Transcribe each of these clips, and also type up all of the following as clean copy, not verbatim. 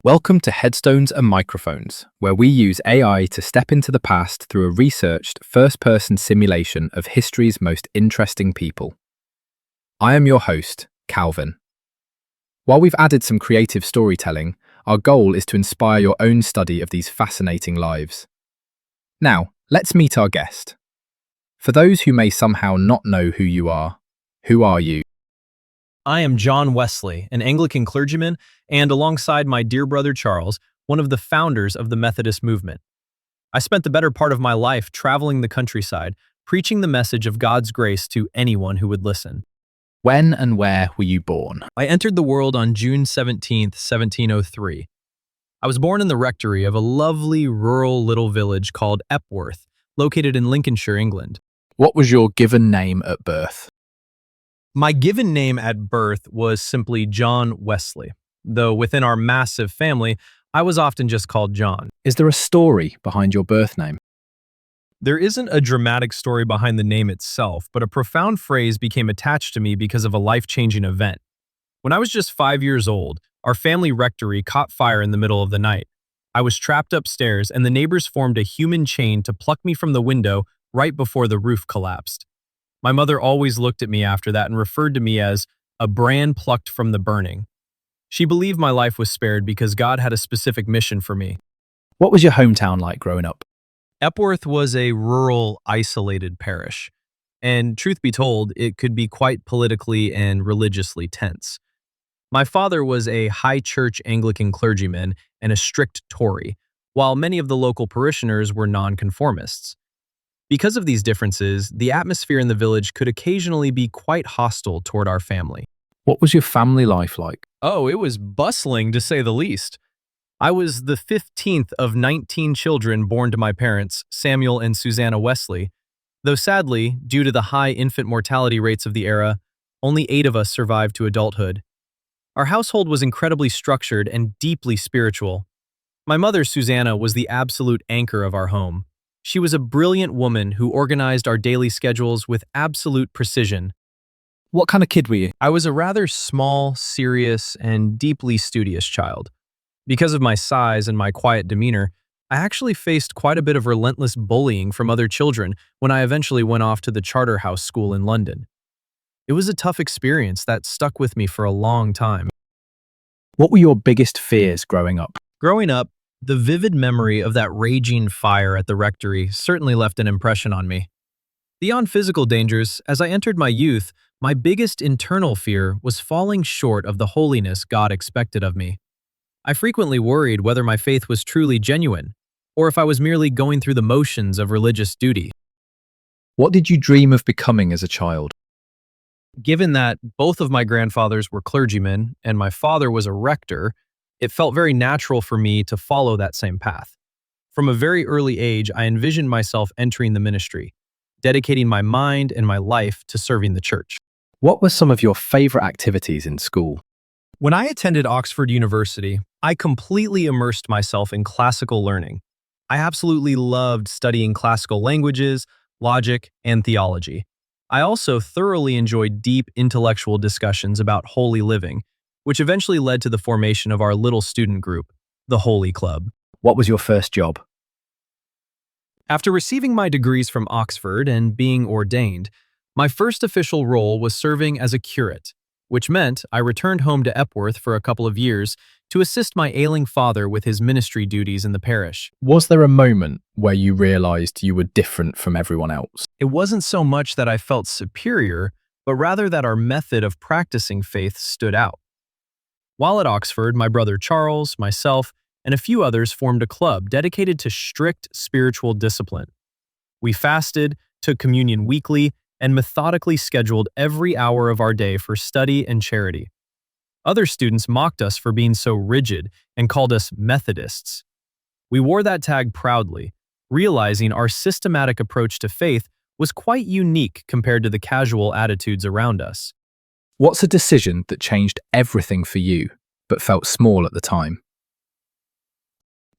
Welcome to Headstones and Microphones, where we use AI to step into the past through a researched, first-person simulation of history's most interesting people. I am your host, Calvin. While we've added some creative storytelling, our goal is to inspire your own study of these fascinating lives. Now, let's meet our guest. For those who may somehow not know who are you? I am John Wesley, an Anglican clergyman, and alongside my dear brother Charles, one of the founders of the Methodist movement. I spent the better part of my life traveling the countryside, preaching the message of God's grace to anyone who would listen. When and where were you born? I entered the world on June 17th, 1703. I was born in the rectory of a lovely rural little village called Epworth, located in Lincolnshire, England. What was your given name at birth? My given name at birth was simply John Wesley, though within our massive family, I was often just called John. Is there a story behind your birth name? There isn't a dramatic story behind the name itself, but a profound phrase became attached to me because of a life-changing event. When I was just 5 years old, our family rectory caught fire in the middle of the night. I was trapped upstairs, and the neighbors formed a human chain to pluck me from the window right before the roof collapsed. My mother always looked at me after that and referred to me as a brand plucked from the burning. She believed my life was spared because God had a specific mission for me. What was your hometown like growing up? Epworth was a rural, isolated parish, and truth be told, it could be quite politically and religiously tense. My father was a high church Anglican clergyman and a strict Tory, while many of the local parishioners were nonconformists. Because of these differences, the atmosphere in the village could occasionally be quite hostile toward our family. What was your family life like? Oh, it was bustling to say the least. I was the 15th of 19 children born to my parents, Samuel and Susanna Wesley, though sadly, due to the high infant mortality rates of the era, only 8 of us survived to adulthood. Our household was incredibly structured and deeply spiritual. My mother, Susanna, was the absolute anchor of our home. She was a brilliant woman who organized our daily schedules with absolute precision. What kind of kid were you? I was a rather small, serious, and deeply studious child. Because of my size and my quiet demeanor, I actually faced quite a bit of relentless bullying from other children when I eventually went off to the Charterhouse School in London. It was a tough experience that stuck with me for a long time. What were your biggest fears growing up? Growing up, the vivid memory of that raging fire at the rectory certainly left an impression on me. Beyond physical dangers, as I entered my youth, my biggest internal fear was falling short of the holiness God expected of me. I frequently worried whether my faith was truly genuine, or if I was merely going through the motions of religious duty. What did you dream of becoming as a child? Given that both of my grandfathers were clergymen and my father was a rector, it felt very natural for me to follow that same path. From a very early age, I envisioned myself entering the ministry, dedicating my mind and my life to serving the church. What were some of your favorite activities in school? When I attended Oxford University, I completely immersed myself in classical learning. I absolutely loved studying classical languages, logic, and theology. I also thoroughly enjoyed deep intellectual discussions about holy living, which eventually led to the formation of our little student group, the Holy Club. What was your first job? After receiving my degrees from Oxford and being ordained, my first official role was serving as a curate, which meant I returned home to Epworth for a couple of years to assist my ailing father with his ministry duties in the parish. Was there a moment where you realized you were different from everyone else? It wasn't so much that I felt superior, but rather that our method of practicing faith stood out. While at Oxford, my brother Charles, myself, and a few others formed a club dedicated to strict spiritual discipline. We fasted, took communion weekly, and methodically scheduled every hour of our day for study and charity. Other students mocked us for being so rigid and called us Methodists. We wore that tag proudly, realizing our systematic approach to faith was quite unique compared to the casual attitudes around us. What's a decision that changed everything for you, but felt small at the time?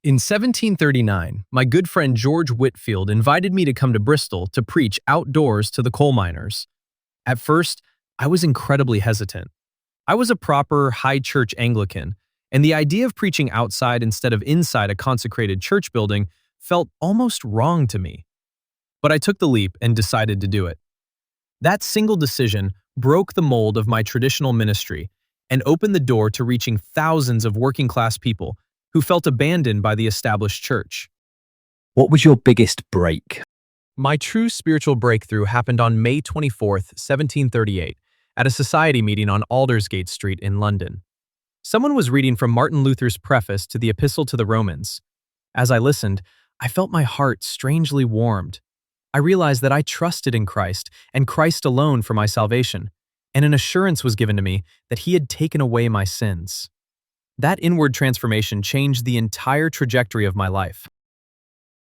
In 1739, my good friend George Whitfield invited me to come to Bristol to preach outdoors to the coal miners. At first, I was incredibly hesitant. I was a proper high church Anglican, And the idea of preaching outside instead of inside a consecrated church building felt almost wrong to me. But I took the leap and decided to do it. That single decision broke the mold of my traditional ministry and opened the door to reaching thousands of working-class people who felt abandoned by the established church. What was your biggest break? My true spiritual breakthrough happened on May 24th, 1738, at a society meeting on Aldersgate Street in London. Someone was reading from Martin Luther's preface to the Epistle to the Romans. As I listened, I felt my heart strangely warmed. I realized that I trusted in Christ and Christ alone for my salvation, and an assurance was given to me that He had taken away my sins. That inward transformation changed the entire trajectory of my life.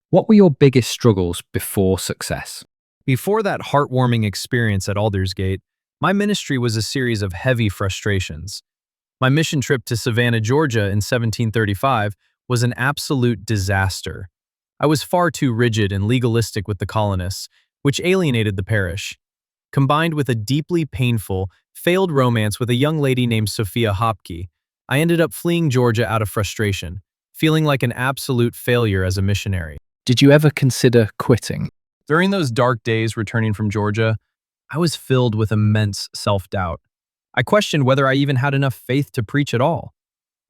What were your biggest struggles before success? Before that heartwarming experience at Aldersgate, my ministry was a series of heavy frustrations. My mission trip to Savannah, Georgia in 1735 was an absolute disaster. I was far too rigid and legalistic with the colonists, which alienated the parish. Combined with a deeply painful, failed romance with a young lady named Sophia Hopke, I ended up fleeing Georgia out of frustration, feeling like an absolute failure as a missionary. Did you ever consider quitting? During those dark days returning from Georgia, I was filled with immense self-doubt. I questioned whether I even had enough faith to preach at all.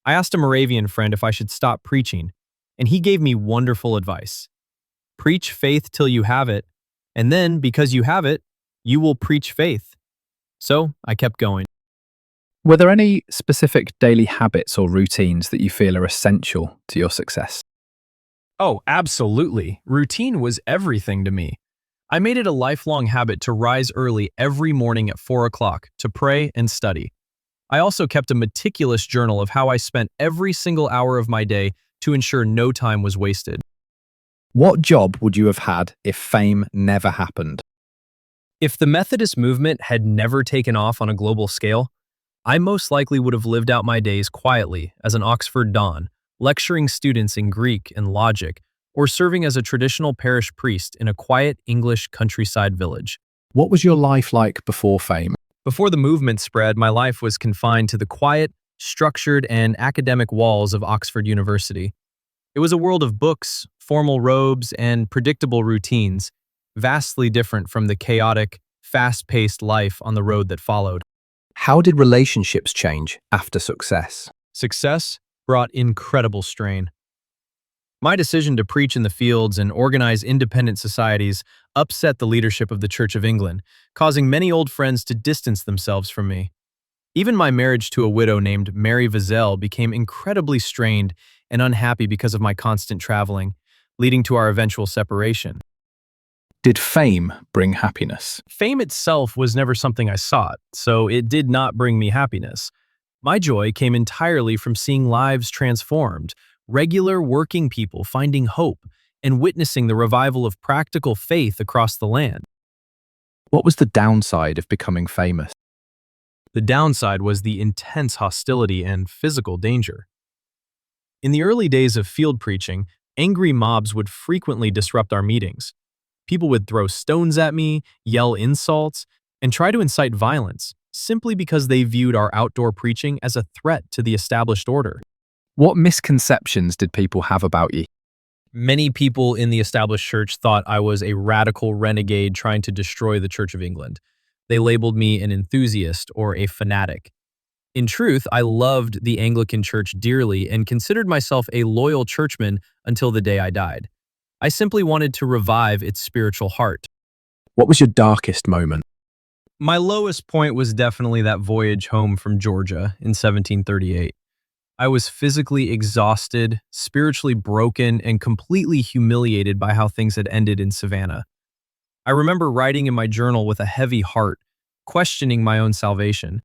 I asked a Moravian friend if I should stop preaching, and he gave me wonderful advice. Preach faith till you have it, and then, because you have it, you will preach faith. So I kept going. Were there any specific daily habits or routines that you feel are essential to your success? Oh, absolutely. Routine was everything to me. I made it a lifelong habit to rise early every morning at 4 o'clock to pray and study. I also kept a meticulous journal of how I spent every single hour of my day to ensure no time was wasted. What job would you have had if fame never happened? If the Methodist movement had never taken off on a global scale, I most likely would have lived out my days quietly as an Oxford Don, lecturing students in Greek and logic, or serving as a traditional parish priest in a quiet English countryside village. What was your life like before fame? Before the movement spread, my life was confined to the quiet, structured, and academic walls of Oxford University. It was a world of books, formal robes, and predictable routines, vastly different from the chaotic, fast-paced life on the road that followed. How did relationships change after success? Success brought incredible strain. My decision to preach in the fields and organize independent societies upset the leadership of the Church of England, causing many old friends to distance themselves from me. Even my marriage to a widow named Mary Vizelle became incredibly strained and unhappy because of my constant traveling, leading to our eventual separation. Did fame bring happiness? Fame itself was never something I sought, so it did not bring me happiness. My joy came entirely from seeing lives transformed, regular working people finding hope, and witnessing the revival of practical faith across the land. What was the downside of becoming famous? The downside was the intense hostility and physical danger. In the early days of field preaching, angry mobs would frequently disrupt our meetings. People would throw stones at me, yell insults, and try to incite violence, simply because they viewed our outdoor preaching as a threat to the established order. What misconceptions did people have about you? Many people in the established church thought I was a radical renegade trying to destroy the Church of England. They labeled me an enthusiast or a fanatic. In truth, I loved the Anglican Church dearly and considered myself a loyal churchman until the day I died. I simply wanted to revive its spiritual heart. What was your darkest moment? My lowest point was definitely that voyage home from Georgia in 1738. I was physically exhausted, spiritually broken, and completely humiliated by how things had ended in Savannah. I remember writing in my journal with a heavy heart, questioning my own salvation.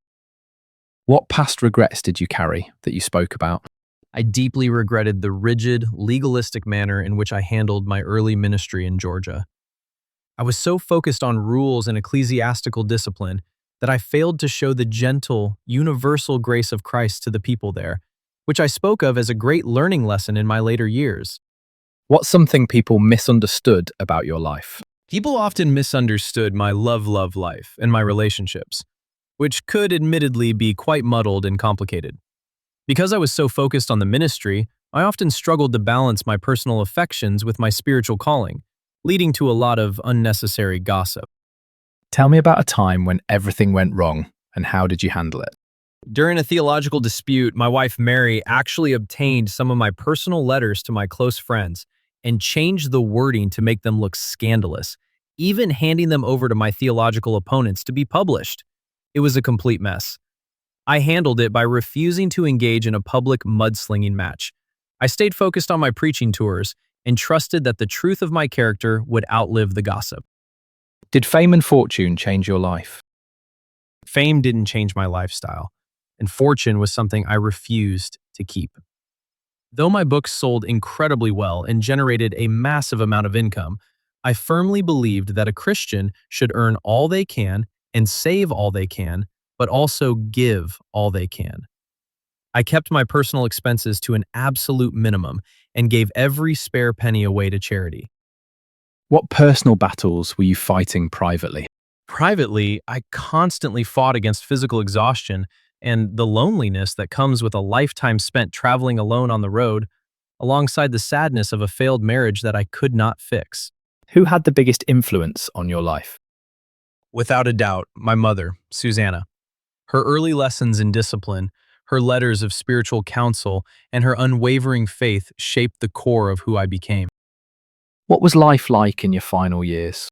What past regrets did you carry that you spoke about? I deeply regretted the rigid, legalistic manner in which I handled my early ministry in Georgia. I was so focused on rules and ecclesiastical discipline that I failed to show the gentle, universal grace of Christ to the people there, which I spoke of as a great learning lesson in my later years. What's something people misunderstood about your life? People often misunderstood my love life and my relationships, which could admittedly be quite muddled and complicated. Because I was so focused on the ministry, I often struggled to balance my personal affections with my spiritual calling, leading to a lot of unnecessary gossip. Tell me about a time when everything went wrong and how did you handle it? During a theological dispute, my wife Mary actually obtained some of my personal letters to my close friends and changed the wording to make them look scandalous, even handing them over to my theological opponents to be published. It was a complete mess. I handled it by refusing to engage in a public mudslinging match. I stayed focused on my preaching tours and trusted that the truth of my character would outlive the gossip. Did fame and fortune change your life? Fame didn't change my lifestyle, and fortune was something I refused to keep. Though my books sold incredibly well and generated a massive amount of income, I firmly believed that a Christian should earn all they can and save all they can, but also give all they can. I kept my personal expenses to an absolute minimum and gave every spare penny away to charity. What personal battles were you fighting privately? Privately, I constantly fought against physical exhaustion and the loneliness that comes with a lifetime spent traveling alone on the road, alongside the sadness of a failed marriage that I could not fix. Who had the biggest influence on your life? Without a doubt, my mother, Susanna. Her early lessons in discipline, her letters of spiritual counsel, and her unwavering faith shaped the core of who I became. What was life like in your final years?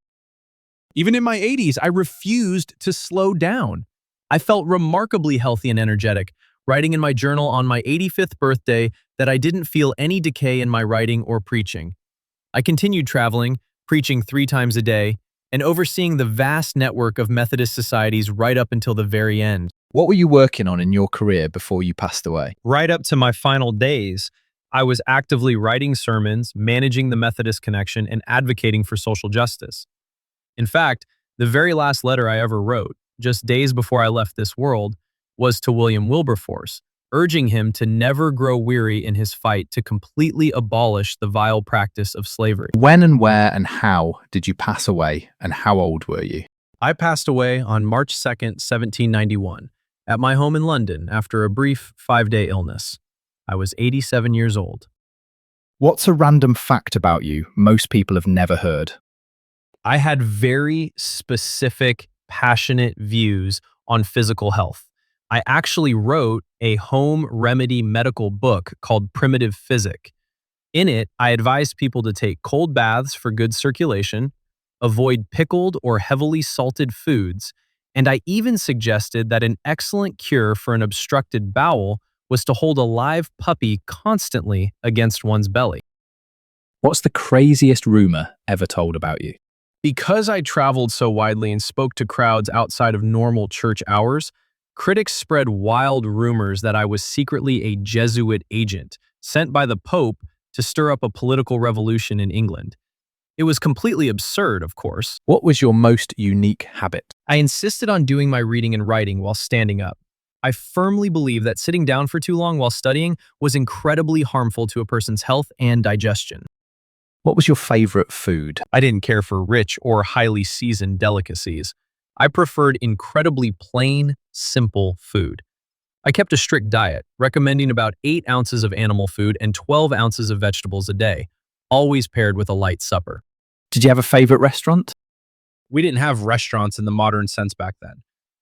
Even in my 80s, I refused to slow down. I felt remarkably healthy and energetic, writing in my journal on my 85th birthday that I didn't feel any decay in my writing or preaching. I continued traveling, preaching 3 times a day, and overseeing the vast network of Methodist societies right up until the very end. What were you working on in your career before you passed away? Right up to my final days, I was actively writing sermons, managing the Methodist Connection, and advocating for social justice. In fact, the very last letter I ever wrote, just days before I left this world, was to William Wilberforce, urging him to never grow weary in his fight to completely abolish the vile practice of slavery. When and where and how did you pass away, and how old were you? I passed away on March 2nd, 1791, at my home in London after a brief 5-day illness. I was 87 years old. What's a random fact about you most people have never heard? I had very specific, passionate views on physical health. I actually wrote a home remedy medical book called Primitive Physic. In it, I advised people to take cold baths for good circulation, avoid pickled or heavily salted foods, and I even suggested that an excellent cure for an obstructed bowel was to hold a live puppy constantly against one's belly. What's the craziest rumor ever told about you? Because I traveled so widely and spoke to crowds outside of normal church hours, critics spread wild rumors that I was secretly a Jesuit agent sent by the Pope to stir up a political revolution in England. It was completely absurd, of course. What was your most unique habit? I insisted on doing my reading and writing while standing up. I firmly believe that sitting down for too long while studying was incredibly harmful to a person's health and digestion. What was your favorite food? I didn't care for rich or highly seasoned delicacies. I preferred incredibly plain, simple food. I kept a strict diet, recommending about 8 ounces of animal food and 12 ounces of vegetables a day, always paired with a light supper. Did you have a favorite restaurant? We didn't have restaurants in the modern sense back then,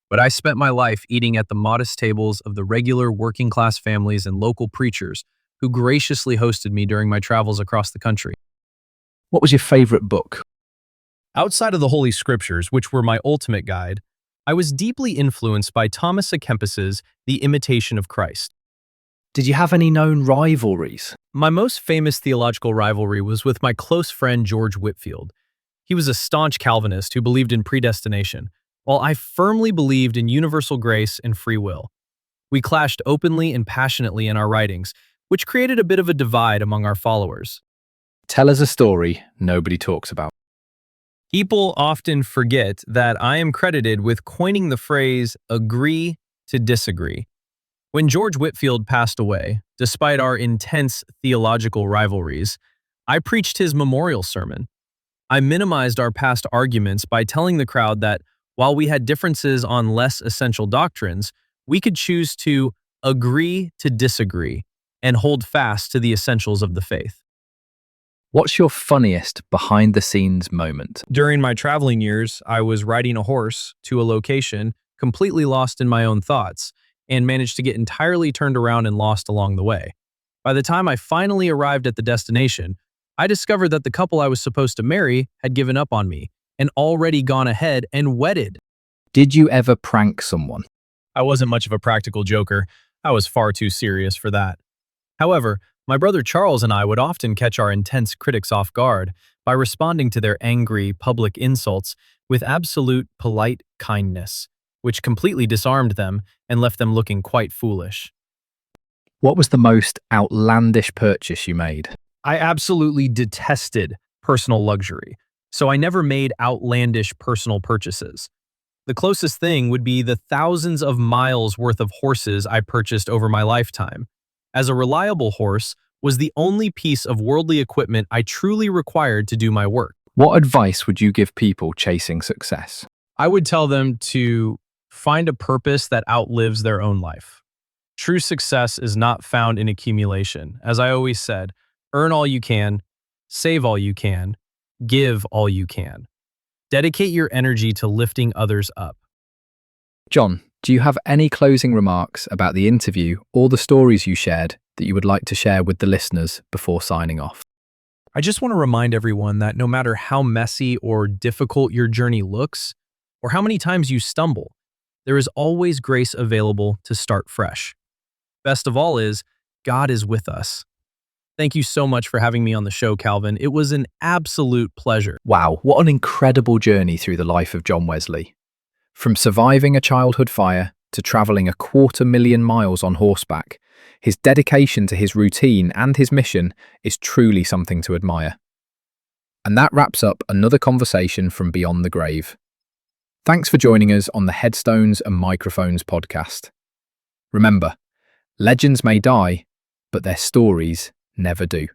but I spent my life eating at the modest tables of the regular working-class families and local preachers who graciously hosted me during my travels across the country. What was your favorite book? Outside of the Holy Scriptures, which were my ultimate guide, I was deeply influenced by Thomas à Kempis's The Imitation of Christ. Did you have any known rivalries? My most famous theological rivalry was with my close friend George Whitefield. He was a staunch Calvinist who believed in predestination, while I firmly believed in universal grace and free will. We clashed openly and passionately in our writings, which created a bit of a divide among our followers. Tell us a story nobody talks about. People often forget that I am credited with coining the phrase agree to disagree. When George Whitefield passed away, despite our intense theological rivalries, I preached his memorial sermon. I minimized our past arguments by telling the crowd that while we had differences on less essential doctrines, we could choose to agree to disagree, and hold fast to the essentials of the faith. What's your funniest behind-the-scenes moment? During my traveling years, I was riding a horse to a location, completely lost in my own thoughts, and managed to get entirely turned around and lost along the way. By the time I finally arrived at the destination, I discovered that the couple I was supposed to marry had given up on me and already gone ahead and wedded. Did you ever prank someone? I wasn't much of a practical joker. I was far too serious for that. However, my brother Charles and I would often catch our intense critics off guard by responding to their angry, public insults with absolute polite kindness, which completely disarmed them and left them looking quite foolish. What was the most outlandish purchase you made? I absolutely detested personal luxury, so I never made outlandish personal purchases. The closest thing would be the thousands of miles worth of horses I purchased over my lifetime, as a reliable horse was the only piece of worldly equipment I truly required to do my work. What advice would you give people chasing success? I would tell them to find a purpose that outlives their own life. True success is not found in accumulation. As I always said, earn all you can, save all you can, give all you can. Dedicate your energy to lifting others up. John, do you have any closing remarks about the interview or the stories you shared that you would like to share with the listeners before signing off? I just want to remind everyone that no matter how messy or difficult your journey looks, or how many times you stumble, there is always grace available to start fresh. Best of all is, God is with us. Thank you so much for having me on the show, Calvin. It was an absolute pleasure. Wow, what an incredible journey through the life of John Wesley. From surviving a childhood fire to travelling 250,000 miles on horseback, his dedication to his routine and his mission is truly something to admire. And that wraps up another conversation from Beyond the Grave. Thanks for joining us on the Headstones and Microphones podcast. Remember, legends may die, but their stories never do.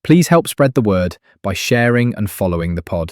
Please help spread the word by sharing and following the pod.